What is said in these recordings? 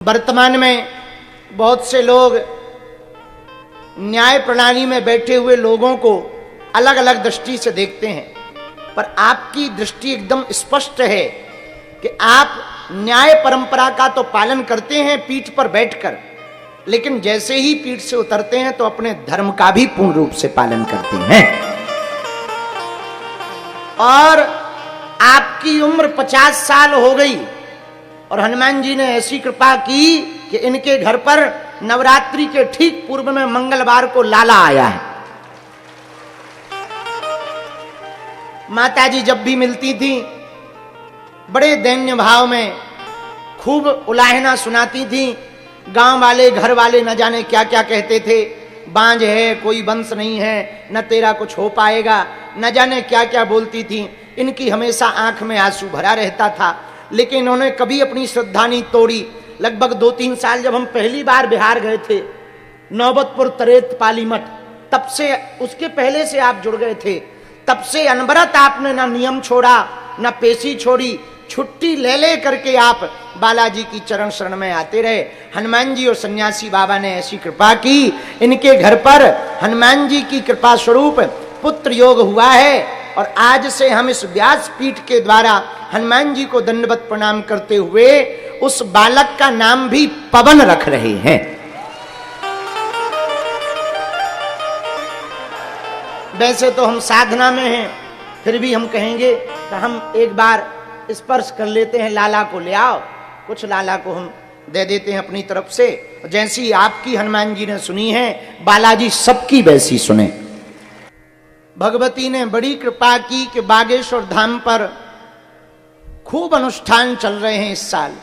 वर्तमान में बहुत से लोग न्याय प्रणाली में बैठे हुए लोगों को अलग अलग दृष्टि से देखते हैं, पर आपकी दृष्टि एकदम स्पष्ट है कि आप न्याय परंपरा का तो पालन करते हैं पीठ पर बैठकर, लेकिन जैसे ही पीठ से उतरते हैं तो अपने धर्म का भी पूर्ण रूप से पालन करते हैं। और आपकी उम्र 50 साल हो गई और हनुमान जी ने ऐसी कृपा की कि इनके घर पर नवरात्रि के ठीक पूर्व में मंगलवार को लाला आया है। माताजी जब भी मिलती थी बड़े दैन्य भाव में खूब उलाहना सुनाती थी। गांव वाले घर वाले न जाने क्या क्या कहते थे, बांझ है, कोई वंश नहीं है, न तेरा कुछ हो पाएगा, न जाने क्या क्या बोलती थी। इनकी हमेशा आंख में आंसू भरा रहता था, लेकिन इन्होंने कभी अपनी श्रद्धा नहीं तोड़ी। लगभग 2-3 साल जब हम पहली बार बिहार गए थे, नौबतपुर तरेत पालीमठ, तब से, उसके पहले से आप जुड़ गए थे, तब से अनवरत आपने ना नियम छोड़ा ना पेशी छोड़ी, छुट्टी ले ले करके आप बालाजी की चरण शरण में आते रहे। हनुमान जी और सन्यासी बाबा ने ऐसी कृपा की, इनके घर पर हनुमान जी की कृपा स्वरूप पुत्र योग हुआ है। और आज से हम इस व्यास पीठ के द्वारा हनुमान जी को दंडवत प्रणाम करते हुए उस बालक का नाम भी पवन रख रहे हैं। वैसे तो हम साधना में हैं, फिर भी हम कहेंगे कि हम एक बार स्पर्श कर लेते हैं, लाला को ले आओ। कुछ लाला को हम दे देते हैं अपनी तरफ से। जैसी आपकी हनुमान जी ने सुनी है, बालाजी सबकी वैसी सुने। भगवती ने बड़ी कृपा की कि बागेश्वर धाम पर खूब अनुष्ठान चल रहे हैं इस साल।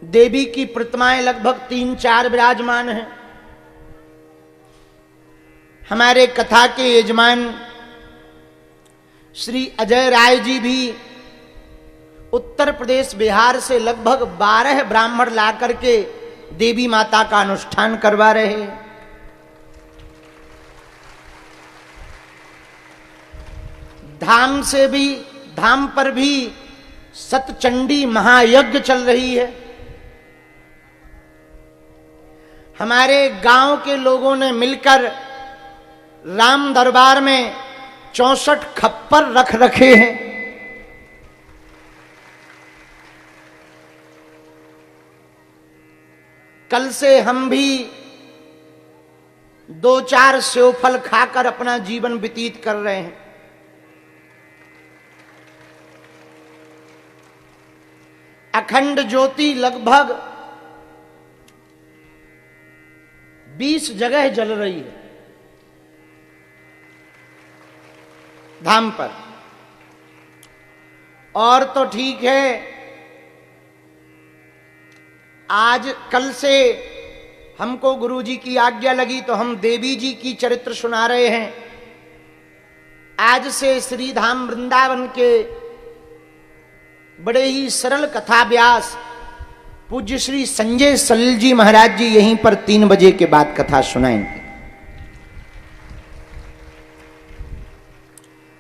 देवी की प्रतिमाएं लगभग 3-4 विराजमान हैं। हमारे कथा के यजमान श्री अजय राय जी भी उत्तर प्रदेश बिहार से लगभग 12 ब्राह्मण ला करके देवी माता का अनुष्ठान करवा रहे हैं। धाम पर भी सतचंडी महायज्ञ चल रही है। हमारे गांव के लोगों ने मिलकर राम दरबार में 64 खप्पर रख रखे हैं। कल से हम भी 2-4 सेवफल खाकर अपना जीवन व्यतीत कर रहे हैं। अखंड ज्योति लगभग 20 जगह जल रही है धाम पर। और तो ठीक है, आज कल से हमको गुरुजी की आज्ञा लगी तो हम देवी जी की चरित्र सुना रहे हैं। आज से श्री धाम वृंदावन के बड़े ही सरल कथा व्यास पूज्य श्री संजय सलिल जी महाराज जी यहीं पर 3 बजे के बाद कथा सुनाएंगे।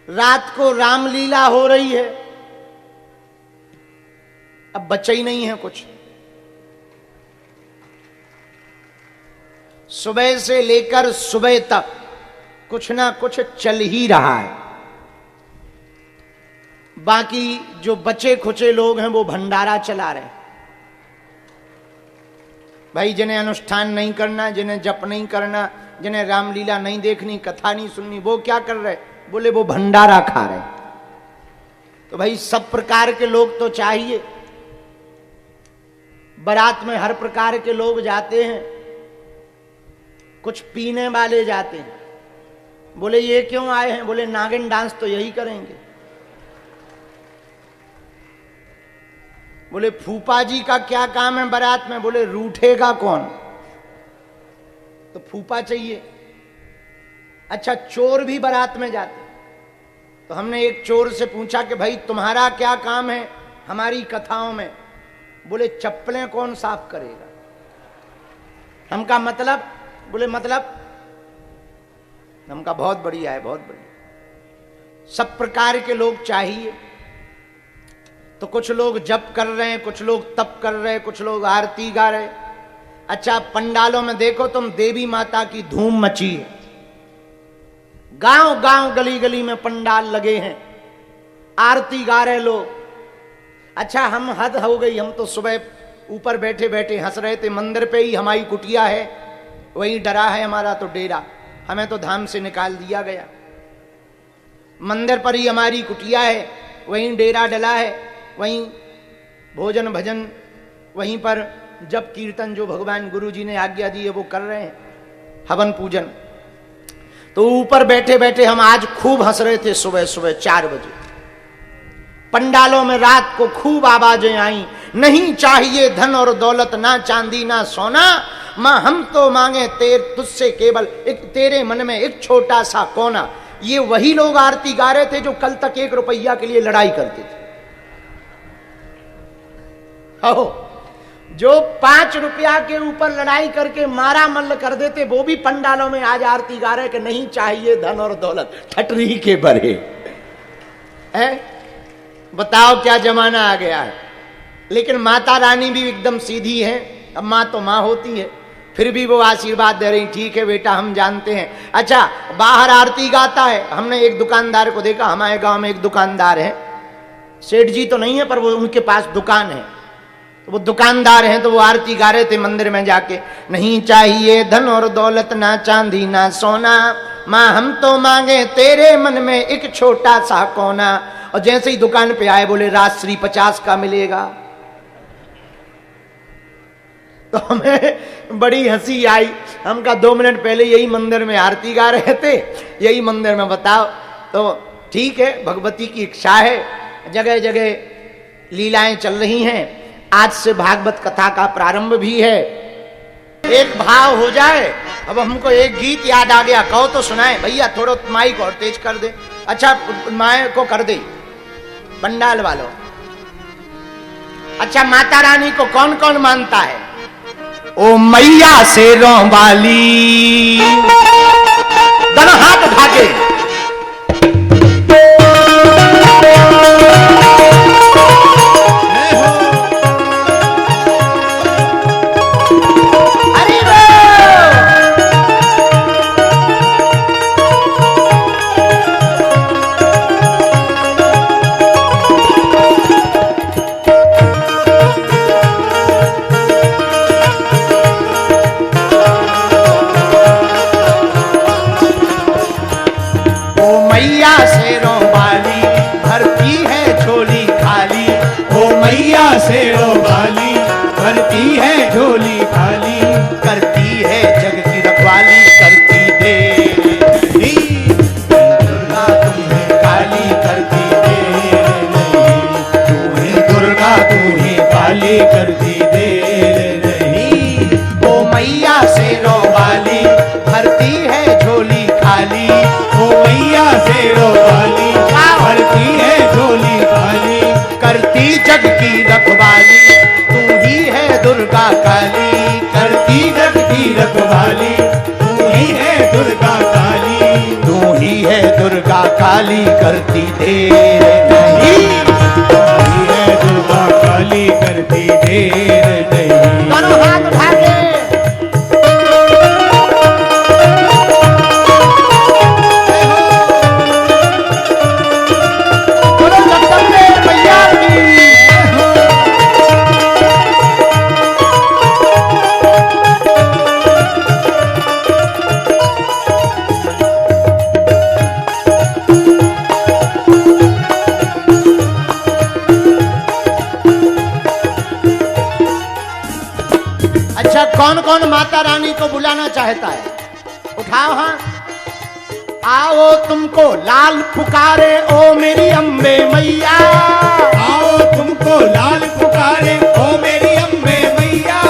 रात को रामलीला हो रही है, अब बचा ही नहीं है कुछ। सुबह से लेकर सुबह तक कुछ ना कुछ चल ही रहा है। बाकी जो बचे खुचे लोग हैं वो भंडारा चला रहे हैं। भाई जिन्हें अनुष्ठान नहीं करना, जिन्हें जप नहीं करना, जिन्हें रामलीला नहीं देखनी, कथा नहीं सुननी, वो क्या कर रहे? बोले वो भंडारा खा रहे। तो भाई सब प्रकार के लोग तो चाहिए। बारात में हर प्रकार के लोग जाते हैं, कुछ पीने वाले जाते हैं। बोले ये क्यों आए हैं? बोले नागिन डांस तो यही करेंगे। बोले फूफा जी का क्या काम है बारात में? बोले रूठेगा कौन, तो फूफा चाहिए। अच्छा, चोर भी बारात में जाते। तो हमने एक चोर से पूछा कि भाई तुम्हारा क्या काम है हमारी कथाओं में? बोले चप्पलें कौन साफ करेगा। हम का मतलब? बोले मतलब हम का बहुत बढ़िया है, बहुत बढ़िया। सब प्रकार के लोग चाहिए। तो कुछ लोग जप कर रहे हैं, कुछ लोग तप कर रहे हैं, कुछ लोग आरती गा रहे हैं। अच्छा, पंडालों में देखो तुम, देवी माता की धूम मची है। गांव गांव गली गली में पंडाल लगे हैं, आरती गा रहे लोग। अच्छा, हम हद हो गई, हम तो सुबह ऊपर बैठे बैठे हंस रहे थे। मंदिर पे ही हमारी कुटिया है, वही डरा है हमारा तो डेरा, हमें तो धाम से निकाल दिया गया। मंदिर पर ही हमारी कुटिया है, वहीं डेरा डला है, वहीं भोजन भजन, वहीं पर जप कीर्तन जो भगवान गुरु जी ने आज्ञा दी है वो कर रहे हैं, हवन पूजन। तो ऊपर बैठे बैठे हम आज खूब हंस रहे थे। सुबह सुबह 4 बजे पंडालों में रात को खूब आवाजें आई, नहीं चाहिए धन और दौलत, ना चांदी ना सोना, मां हम तो मांगे तुझसे केवल एक, तेरे मन में एक छोटा सा कोना। ये वही लोग आरती गा रहे थे जो कल तक 1 रुपया के लिए लड़ाई करते थे। जो 5 रुपया के ऊपर लड़ाई करके मारा मल्ल कर देते, वो भी पंडालों में आज आरती गा रहे कि नहीं चाहिए धन और दौलत, ठटरी के भरे है। बताओ क्या जमाना आ गया है। लेकिन माता रानी भी एकदम सीधी है। अब माँ तो माँ होती है, फिर भी वो आशीर्वाद दे रही, ठीक है बेटा हम जानते हैं। अच्छा, बाहर आरती गाता है। हमने एक दुकानदार को देखा, हमारे गांव में एक दुकानदार है, सेठ जी तो नहीं है पर वो उनके पास दुकान है। तो वो दुकानदार हैं, तो वो आरती गा रहे थे मंदिर में जाके, नहीं चाहिए धन और दौलत, ना चांदी ना सोना, माँ हम तो मांगे तेरे मन में एक छोटा सा कोना। और जैसे ही दुकान पे आए बोले राजश्री 50 का मिलेगा। तो हमें बड़ी हंसी आई। हम कहा 2 मिनट पहले यही मंदिर में आरती गा रहे थे, यही मंदिर में बताओ। तो ठीक है, भगवती की इच्छा है, जगह जगह लीलाएं चल रही हैं। आज से भागवत कथा का प्रारंभ भी है। एक भाव हो जाए। अब हमको एक गीत याद आ गया, कहो तो सुनाए भैया, थोड़ा माइक और तेज कर दे। अच्छा, माइक को कर दे पंडाल वालों। अच्छा, माता रानी को कौन कौन मानता है? ओ मैया शेरों वाली, दोनों हाथ उठा के। शेरों वाली भरती है झोली खाली, करती है जग की रखवाली, करती देर नहीं, दुर्गा तुम्हें काली करती देर नहीं, तू ही दुर्गा तू ही काली करती देर नहीं। ओ मैया शेरों वाली भरती है झोली खाली, ओ मैया शेरों वाली भरती है झोली खाली, करती जग की रखवाली, तू ही है दुर्गा काली, करती जग की रखवाली, तू ही है दुर्गा काली, तू ही है दुर्गा काली, करती देर नहीं, तू ही है दुर्गा काली करती देर नहीं। दोनों हाथ उठा के। कौन कौन माता रानी को बुलाना चाहता है? उठाओ हाँ। आओ तुमको लाल पुकारे ओ मेरी अम्बे मैया, आओ तुमको लाल पुकारे ओ मेरी अम्बे मैया,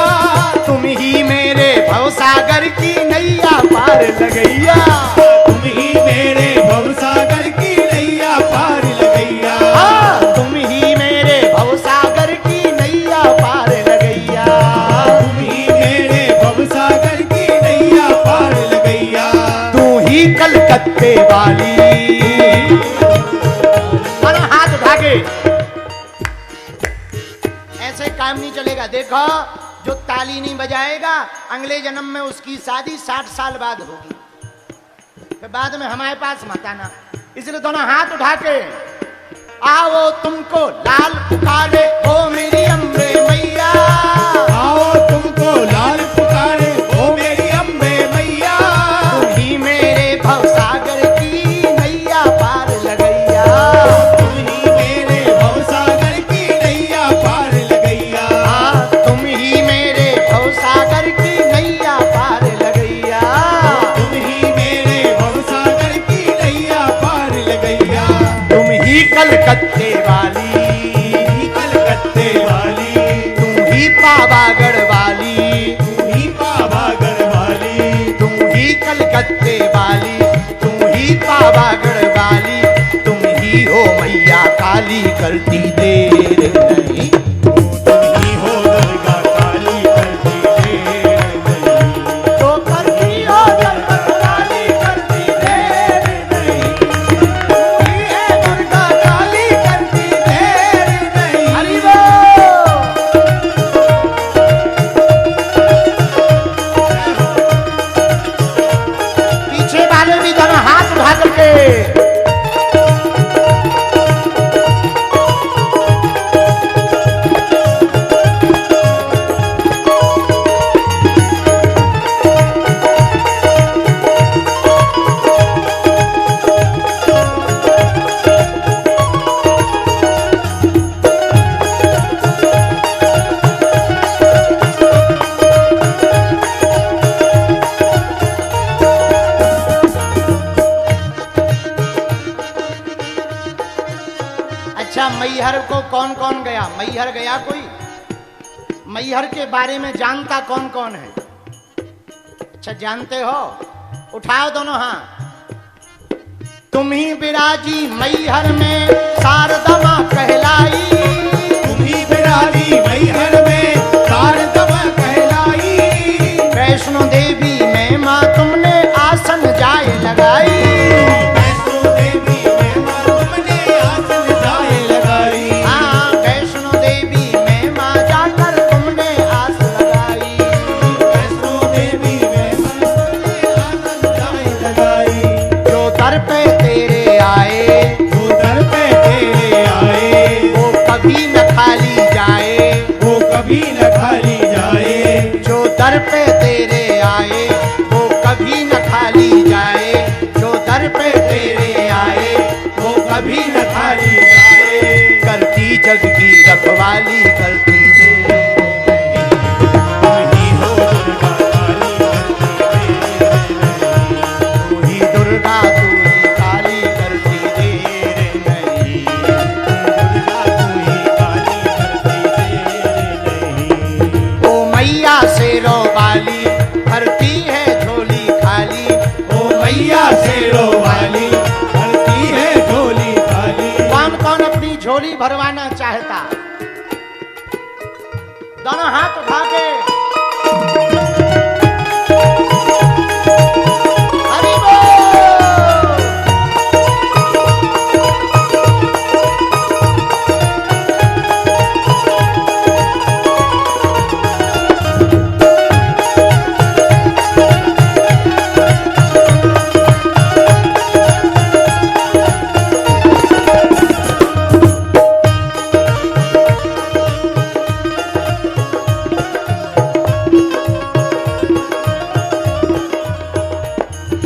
तुम ही मेरे भवसागर की नैया पार लगैया, तुम ही मेरे भवसागर की नैया पार लगैया, तुम ही मेरे भवसागर की नैया पार लगैया, तुम ही मेरे भवसागर की नैया पार लगैया, तू ही कलकत्ते वाली। हाथ उठा के काम नहीं चलेगा। देखो, जो ताली नहीं बजाएगा अगले जन्म में उसकी शादी 60 साल बाद होगी, फिर बाद में हमारे पास मत आना। इसलिए दोनों हाथ उठा के आओ तुमको लाल पुकारे ओ मेरी अम्बे मैया, आओ तुमको लाल पुकारे ओ मेरी अम्बे मैया, तुम ही मेरे भवसागर की नैया पार लगैया, तुम ही मेरे भवसागर की नैया पार लगैया, तुम ही मेरे भवसागर की नैया पार लगैया, तुम ही मेरे भवसागर की नैया पार लगैया, तुम ही कलकत्ते वाली, कलकत्ते वाली, तुम ही पावागढ़ वाली, तुम ही पावागढ़ वाली, तुम ही कलकत्ते वाली, तुम ही पावागढ़ वाली, तुम ही हो मैया काली करती देर नहीं, तुम ही हो दुर्गा काली करती देर नहीं, तो करती हो जगत काली करती देर नहीं, तुम ही है दुर्गा काली करती देर नहीं। हरि बोल। पीछे वाले भी दोनों हाथ उठा करके अच्छा, मैहर को कौन कौन गया? मैहर गया कोई? मैहर के बारे में जानता कौन कौन है? अच्छा, जानते हो? उठाओ दोनों हाथ। तुम ही विराजी मैहर में शारदा मां कहलाई, तुम ही विराजी मैहर में शारदा कहलाई, वैष्णो देवी में मां तुमने आसन जाए लगाई, वैष्णो देवी में मां तुमने आसन जाए लगाई, हाँ, वैष्णो देवी में मां जाकर तुमने आस लगाई, वैष्णो देवी में मां तुमने आसन जाए लगाई, जो दर पे तेरे आए जो दर पे तेरे आए वो कभी न खाली जाए, वो कभी न खाली जाए, जो दर पे तेरे आए वो कभी न खाली जाए, जो दर पे तेरे आए वो कभी न खाली जाए, करती जग की रखवाली करती दे तुम ही हो दुर्गा काली करती देर नहीं, तू ही दुर्गा तू ही काली करती देर नहीं, दुर्गा तू ही काली करती देर नहीं, ओ मैया शेरों वाली भरती है झोली खाली, ओ मैया शेरों वाली भरती है झोली खाली, कौन कौन अपनी झोली भरवाना चाहता? दोनों हाथ उठा के हरि बोल।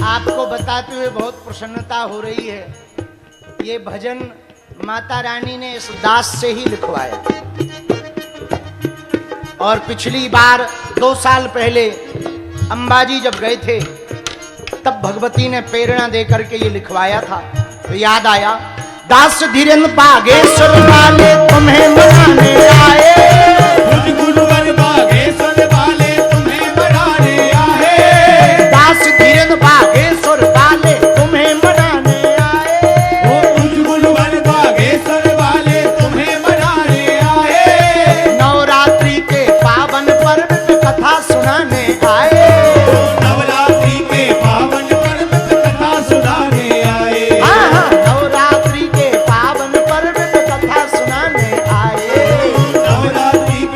आपको बताते हुए बहुत प्रसन्नता हो रही है, ये भजन माता रानी ने इस दास से ही लिखवाया, और पिछली बार 2 साल पहले अंबाजी जब गए थे तब भगवती ने प्रेरणा दे करके ये लिखवाया था, तो याद आया। दास धीरेन्द्र बागेश्वर वाले तुम्हें मनाने आए, खुद गुरुवर बागेश्वर वाले तुम्हें मनाने आए, दास धीरेन्द्र बागेश्वर वाले तुम्हें मनाने आए, ओ खुद गुरुवर बागेश्वर वाले तुम्हें मनाने आए, नवरात्रि के पावन पर्व पे कथा सुनाने आए, नवरात्रि के पावन पर्व पे कथा सुनाने आए, हाँ हाँ, नवरात्रि के पावन पर्व पे कथा सुनाने आए, नवरात्रि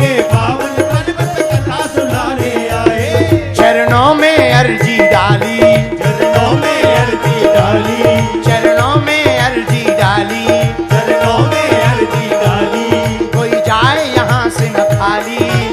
की